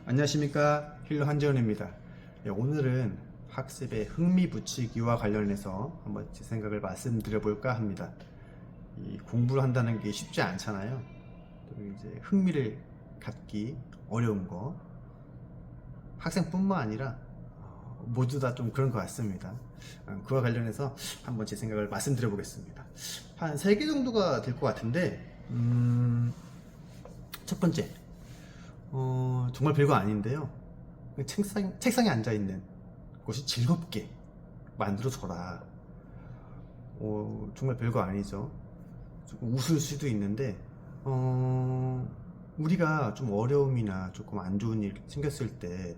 안녕하십니까, 힐러 한재원입니다. 오늘은 학습의 흥미 붙이기와 관련해서 한번 제 생각을 말씀드려 볼까 합니다. 이 공부를 한다는 게 쉽지 않잖아요. 또 이제 흥미를 갖기 어려운 거, 학생뿐만 아니라 모두 다 좀 그런 것 같습니다. 그와 관련해서 한번 제 생각을 말씀드려 보겠습니다. 한 3개 정도가 될 것 같은데, 첫 번째, 정말 별거 아닌데요. 책상에 앉아있는 것이 즐겁게 만들어줘라. 정말 별거 아니죠. 조금 웃을 수도 있는데, 우리가 좀 어려움이나 조금 안 좋은 일 생겼을 때,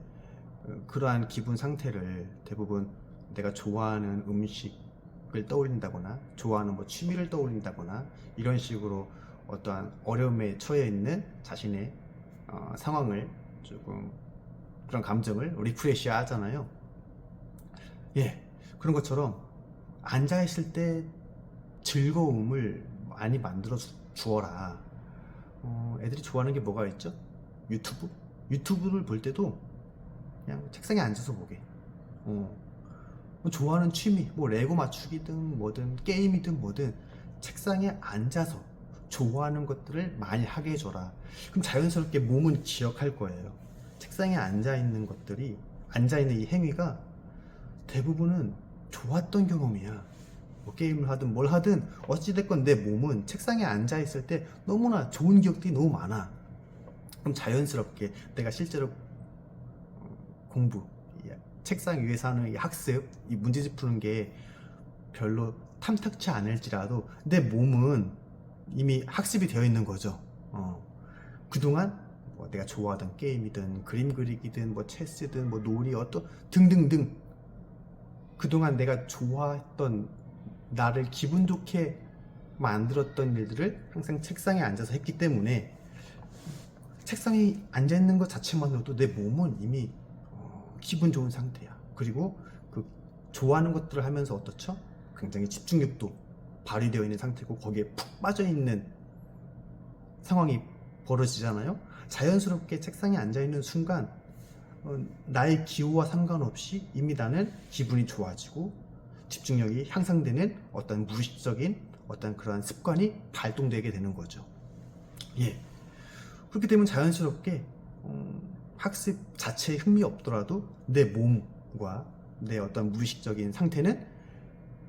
그러한 기분 상태를 대부분 내가 좋아하는 음식을 떠올린다거나, 좋아하는 뭐 취미를 떠올린다거나, 이런 식으로 어떠한 어려움에 처해 있는 자신의 상황을 조금 그런 감정을 리프레시 하잖아요. 예, 그런 것처럼 앉아있을 때 즐거움을 많이 만들어 주어라. 애들이 좋아하는 게 뭐가 있죠? 유튜브를 볼 때도 그냥 책상에 앉아서 보게. 좋아하는 취미, 뭐 레고 맞추기든 뭐든 게임이든 뭐든 책상에 앉아서 좋아하는 것들을 많이 하게 해줘라. 그럼 자연스럽게 몸은 기억할 거예요. 책상에 앉아있는 것들이, 앉아있는 이 행위가 대부분은 좋았던 경험이야. 뭐 게임을 하든 뭘 하든 어찌됐건 내 몸은 책상에 앉아있을 때 너무나 좋은 기억들이 너무 많아. 그럼 자연스럽게 내가 실제로 공부, 책상 위에서 하는 이 학습, 이 문제집 푸는 게 별로 탐탁치 않을지라도 내 몸은 이미 학습이 되어 있는 거죠. 그동안 뭐 내가 좋아하던 게임이든 그림 그리기든 뭐 체스든 뭐 놀이 등등등, 그동안 내가 좋아했던, 나를 기분 좋게 만들었던 일들을 항상 책상에 앉아서 했기 때문에 책상에 앉아 있는 것 자체만으로도 내 몸은 이미 기분 좋은 상태야. 그리고 그 좋아하는 것들을 하면서 어떻죠? 굉장히 집중력도 발휘되어 있는 상태고 거기에 푹 빠져 있는 상황이 벌어지잖아요. 자연스럽게 책상에 앉아 있는 순간 나의 기호와 상관없이 이미 나는 기분이 좋아지고 집중력이 향상되는 어떤 무의식적인 어떤 그러한 습관이 발동되게 되는 거죠. 예. 그렇게 되면 자연스럽게 학습 자체에 흥미 없더라도 내 몸과 내 어떤 무의식적인 상태는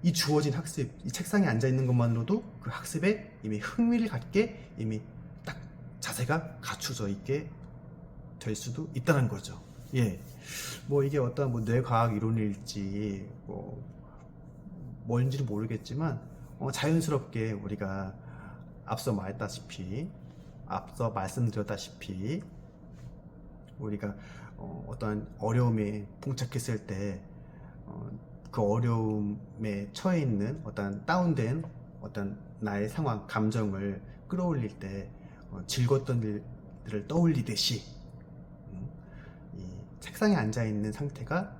이 주어진 학습, 이 책상에 앉아 있는 것만으로도 그 학습에 이미 흥미를 갖게 이미 딱 자세가 갖춰져 있게 될 수도 있다는 거죠. 예. 뭐 이게 어떤 뭐 뇌과학 이론일지 뭐 뭔지는 모르겠지만 자연스럽게 우리가 앞서 말씀드렸다시피 우리가 어떤 어려움에 봉착했을 때 그 어려움에 처해 있는 어떤 다운된 어떤 나의 상황, 감정을 끌어올릴 때 즐거웠던 일들을 떠올리듯이 이 책상에 앉아 있는 상태가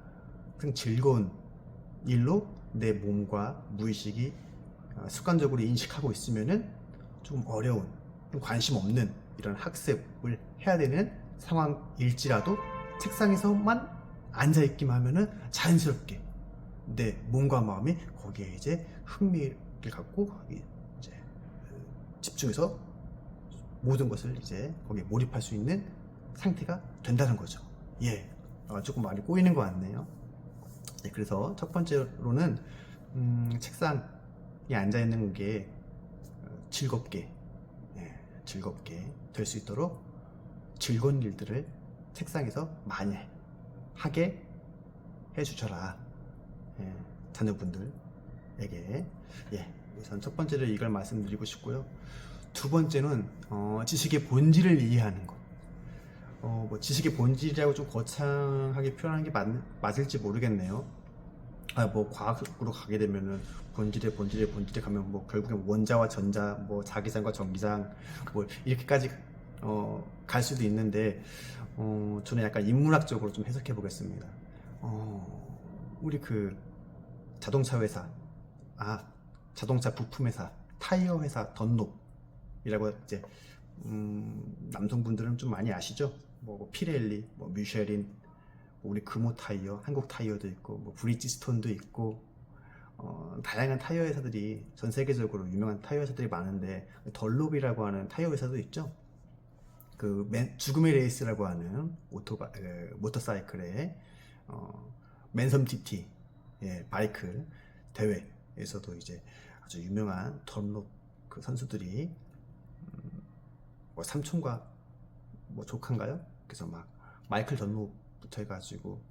항상 즐거운 일로 내 몸과 무의식이 습관적으로 인식하고 있으면은 좀 어려운, 좀 관심 없는 이런 학습을 해야 되는 상황일지라도 책상에서만 앉아있기만 하면은 자연스럽게 내 몸과 마음이 거기에 이제 흥미를 갖고 이제 집중해서 모든 것을 이제 거기에 몰입할 수 있는 상태가 된다는 거죠. 예, 조금 많이 꼬이는 것 같네요. 네, 그래서 첫 번째로는 책상에 앉아 있는 게 즐겁게 될 수 있도록 즐거운 일들을 책상에서 많이 하게 해주셔라. 예, 자녀분들에게. 예, 우선 첫 번째로 이걸 말씀드리고 싶고요. 두 번째는 지식의 본질을 이해하는 것. 뭐 지식의 본질이라고 좀 거창하게 표현하는 게 맞을지 모르겠네요. 뭐 과학으로 가게 되면은 본질에 가면 뭐 결국엔 원자와 전자, 뭐 자기장과 전기장, 뭐 이렇게까지 갈 수도 있는데 저는 약간 인문학적으로 좀 해석해 보겠습니다. 우리 그 자동차 회사, 자동차 부품 회사, 타이어 회사 던롭이라고 이제 남성분들은 좀 많이 아시죠? 뭐 피렐리, 뭐 뮤쉐린, 뭐 우리 금호 타이어, 한국 타이어도 있고, 뭐 브리지스톤도 있고, 다양한 타이어 회사들이 전 세계적으로 유명한 타이어 회사들이 많은데 덜롭이라고 하는 타이어 회사도 있죠. 그 죽음의 레이스라고 하는 모터사이클의 맨섬 TT 바이크 대회에서도 이제 아주 유명한 덜롭 그 선수들이 뭐 삼촌과 뭐 조카인가요? 그래서 막 마이클 던롭부터 해가지고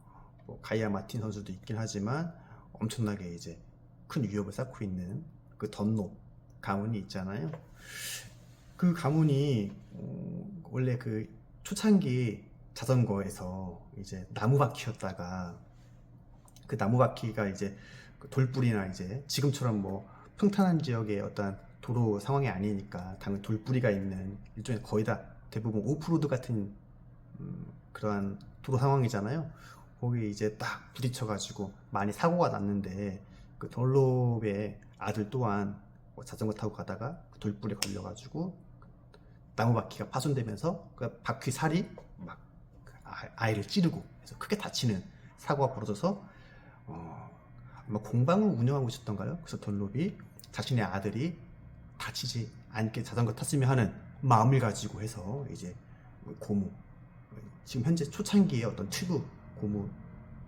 뭐 가이아 마틴 선수도 있긴 하지만 엄청나게 이제 큰 위협을 쌓고 있는 그 던롭 가문이 있잖아요. 그 가문이 원래 그 초창기 자전거에서 이제 나무바퀴였다가 그 나무바퀴가 이제 그 돌뿌리나 이제 지금처럼 뭐 평탄한 지역의 어떤 도로 상황이 아니니까 당연히 돌뿌리가 있는 일종의 거의 다 대부분 오프로드 같은 그러한 도로 상황이잖아요. 거기 이제 딱 부딪혀가지고 많이 사고가 났는데 그 덜롭의 아들 또한 뭐 자전거 타고 가다가 그 돌불에 걸려가지고 나무 바퀴가 파손되면서 그 바퀴 살이 막 아이를 찌르고 그래서 크게 다치는 사고가 벌어져서 아마 공방을 운영하고 있었던가요? 그래서 덜롭이 자신의 아들이 다치지 않게 자전거 탔으면 하는 마음을 가지고 해서 이제 고무, 지금 현재 초창기의 어떤 튜브 고무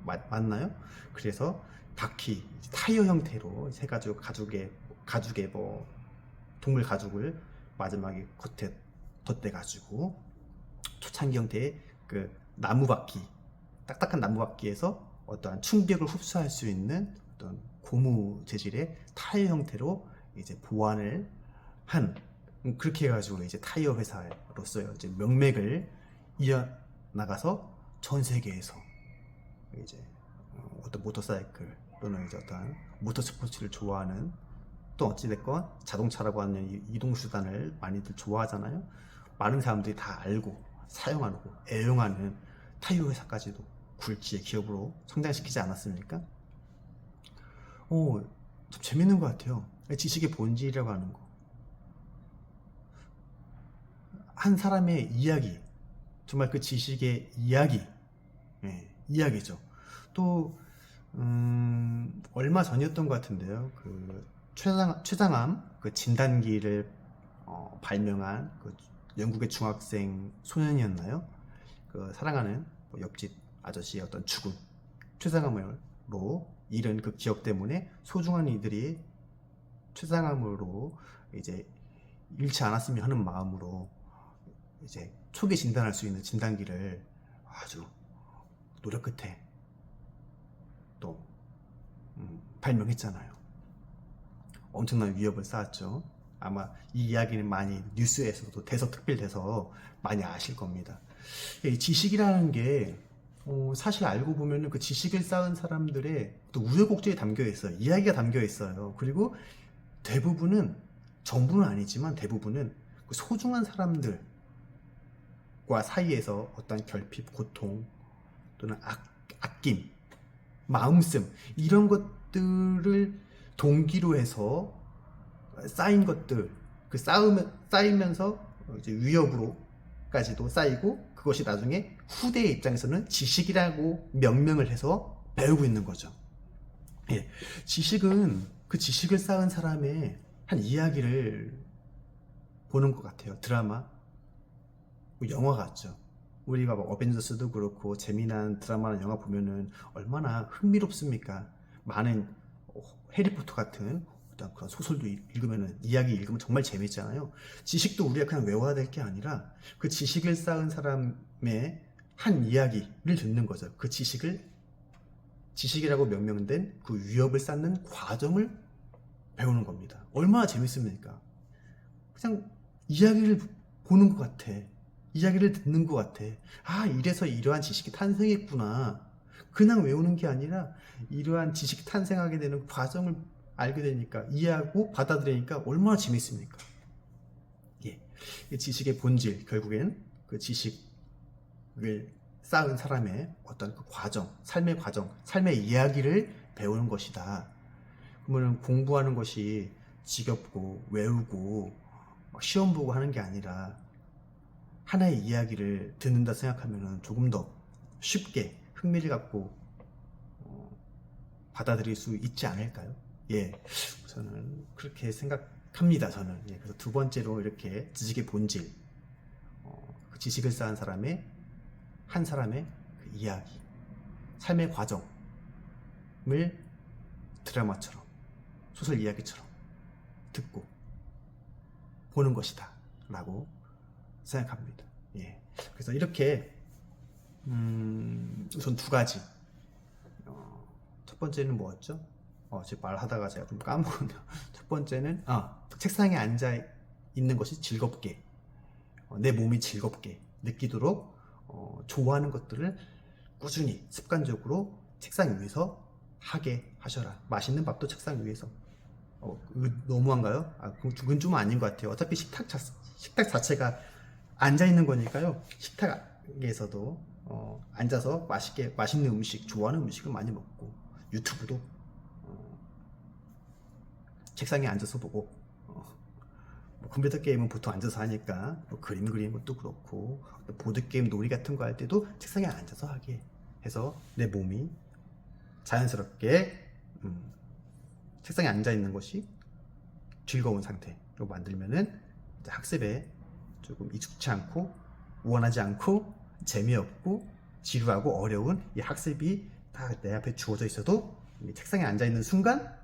맞나요? 그래서 바퀴 타이어 형태로 해가지고 가죽의 뭐 동물 가죽을 마지막에 겉에 덧대가지고 초창기 형태의 그 나무 바퀴, 딱딱한 나무 바퀴에서 어떠한 충격을 흡수할 수 있는 어떤 고무 재질의 타이어 형태로 이제 보완을 한, 그렇게 해가지고 이제 타이어 회사로서 이제 명맥을 이어 나가서 전 세계에서 이제 어떤 모터사이클 또는 이제 어떤 모터스포츠를 좋아하는, 또 어찌됐건 자동차라고 하는 이동수단을 많이들 좋아하잖아요. 많은 사람들이 다 알고 사용하고 애용하는 타이어 회사까지도 굴지의 기업으로 성장시키지 않았습니까? 참 재밌는 것 같아요. 지식의 본질이라고 하는 거. 한 사람의 이야기, 정말 그 지식의 이야기, 이야기죠. 또 얼마 전이었던 것 같은데요. 그 췌장암 그 진단기를 발명한 그 영국의 중학생 소년이었나요? 그 사랑하는 옆집 아저씨의 어떤 죽음, 췌장암으로 잃은 그 기억 때문에 소중한 이들이 췌장암으로 이제 잃지 않았으면 하는 마음으로 이제 초기 진단할 수 있는 진단기를 아주 노력 끝에 또 발명했잖아요. 엄청난 위협을 쌓았죠. 아마 이 이야기는 많이 뉴스에서도 대서특필돼서 많이 아실 겁니다. 이 지식이라는 게 사실 알고 보면은 그 지식을 쌓은 사람들의 또 우여곡절이 담겨 있어요. 이야기가 담겨 있어요. 그리고 대부분은, 전부는 아니지만 대부분은 그 소중한 사람들과 사이에서 어떤 결핍, 고통 또는 아낌, 마음씀, 이런 것들을 동기로 해서 쌓인 것들, 그 쌓이면서 이제 위협으로까지도 쌓이고, 그것이 나중에 후대의 입장에서는 지식이라고 명명을 해서 배우고 있는 거죠. 지식은 그 지식을 쌓은 사람의 한 이야기를 보는 것 같아요. 드라마, 영화 같죠. 우리가 막 어벤져스도 그렇고 재미난 드라마나 영화 보면은 얼마나 흥미롭습니까? 많은 해리포터 같은 어떤 그런 소설도 읽으면은, 이야기 읽으면 정말 재밌잖아요. 지식도 우리가 그냥 외워야 될 게 아니라 그 지식을 쌓은 사람의 한 이야기를 듣는 거죠. 그 지식이라고 명명된 그 위협을 쌓는 과정을 배우는 겁니다. 얼마나 재밌습니까? 그냥 이야기를 보는 것 같아. 이야기를 듣는 것 같아. 아, 이래서 이러한 지식이 탄생했구나. 그냥 외우는 게 아니라 이러한 지식이 탄생하게 되는 과정을 알게 되니까, 이해하고 받아들이니까 얼마나 재밌습니까? 이 지식의 본질, 결국엔 그 지식을 쌓은 사람의 어떤 그 과정, 삶의 이야기를 배우는 것이다. 그러면 공부하는 것이 지겹고 외우고 시험 보고 하는 게 아니라 하나의 이야기를 듣는다 생각하면 조금 더 쉽게 흥미를 갖고 받아들일 수 있지 않을까요? 예, 저는 그렇게 생각합니다. 저는. 예, 그래서 두 번째로 이렇게 지식의 본질, 그 지식을 쌓은 사람의 한 사람의 그 이야기, 삶의 과정을 드라마처럼, 소설 이야기처럼 듣고 보는 것이다 라고 생각합니다. 예, 그래서 이렇게 우선 두 가지. 첫 번째는 뭐였죠? 지금 말하다가 제가 좀 까먹었네요. 첫 번째는 책상에 앉아 있는 것이 즐겁게, 내 몸이 즐겁게 느끼도록 좋아하는 것들을 꾸준히 습관적으로 책상 위에서 하게 하셔라. 맛있는 밥도 책상 위에서. 너무한가요? 그건 좀 아닌 것 같아요. 어차피 식탁 자체가 앉아 있는 거니까요. 식탁에서도 앉아서 맛있는 음식, 좋아하는 음식을 많이 먹고, 유튜브도 책상에 앉아서 보고, 컴퓨터 게임은 보통 앉아서 하니까 그림 그리는 것도 그렇고, 보드게임 놀이 같은 거 할 때도 책상에 앉아서 하게 해서 내 몸이 자연스럽게 책상에 앉아 있는 것이 즐거운 상태로 만들면은 학습에 조금 익숙치 않고 우원하지 않고 재미없고 지루하고 어려운 이 학습이 다 내 앞에 주어져 있어도 책상에 앉아 있는 순간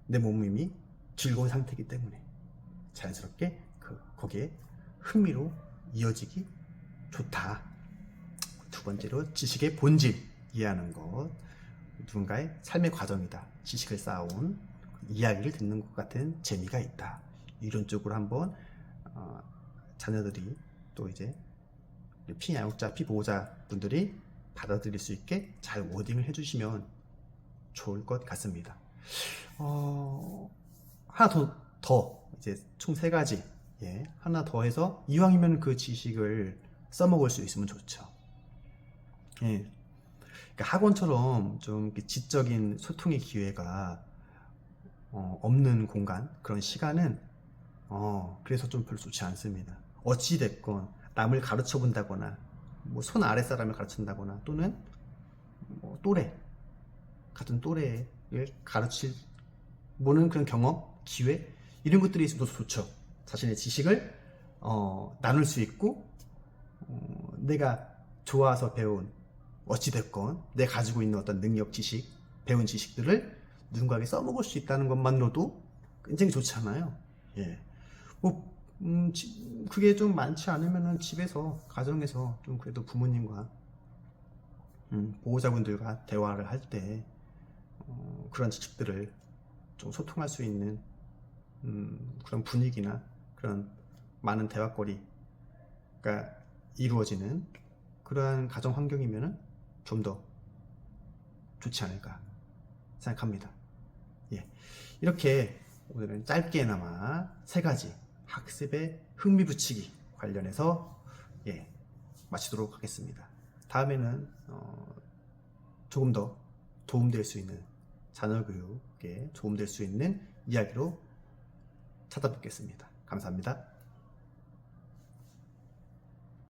내 몸이 이미 즐거운 상태이기 때문에 자연스럽게 거기에 흥미로 이어지기 좋다. 두 번째로 지식의 본질 이해하는 것, 누군가의 삶의 과정이다. 지식을 쌓아온 이야기를 듣는 것 같은 재미가 있다. 이런 쪽으로 한번 자녀들이 또 이제 피양육자, 피보호자 분들이 받아들일 수 있게 잘 워딩을 해주시면 좋을 것 같습니다. 하나 더 이제 총 3가지, 하나 더 해서 이왕이면 그 지식을 써먹을 수 있으면 좋죠. 그러니까 학원처럼 좀 지적인 소통의 기회가 없는 공간, 그런 시간은 그래서 좀 별로 좋지 않습니다. 어찌됐건 남을 가르쳐 본다거나 손 아래 사람을 가르친다거나 또는 같은 또래를 가르칠 보는 그런 경험, 기회, 이런 것들이 있으면 좋죠. 자신의 지식을 나눌 수 있고, 내가 좋아서 배운, 어찌됐건 내가 가지고 있는 어떤 능력, 지식, 배운 지식들을 누군가에게 써먹을 수 있다는 것만으로도 굉장히 좋잖아요. 예. 그게 좀 많지 않으면은 집에서, 가정에서 좀 그래도 부모님과 보호자분들과 대화를 할 때 그런 지식들을 좀 소통할 수 있는 그런 분위기나 그런 많은 대화거리가 이루어지는 그러한 가정 환경이면은 좀 더 좋지 않을까 생각합니다. 예. 이렇게 오늘은 짧게나마 3가지 학습에 흥미 붙이기 관련해서 마치도록 하겠습니다. 다음에는 조금 더 도움될 수 있는, 자녀 교육에 도움될 수 있는 이야기로 찾아뵙겠습니다. 감사합니다.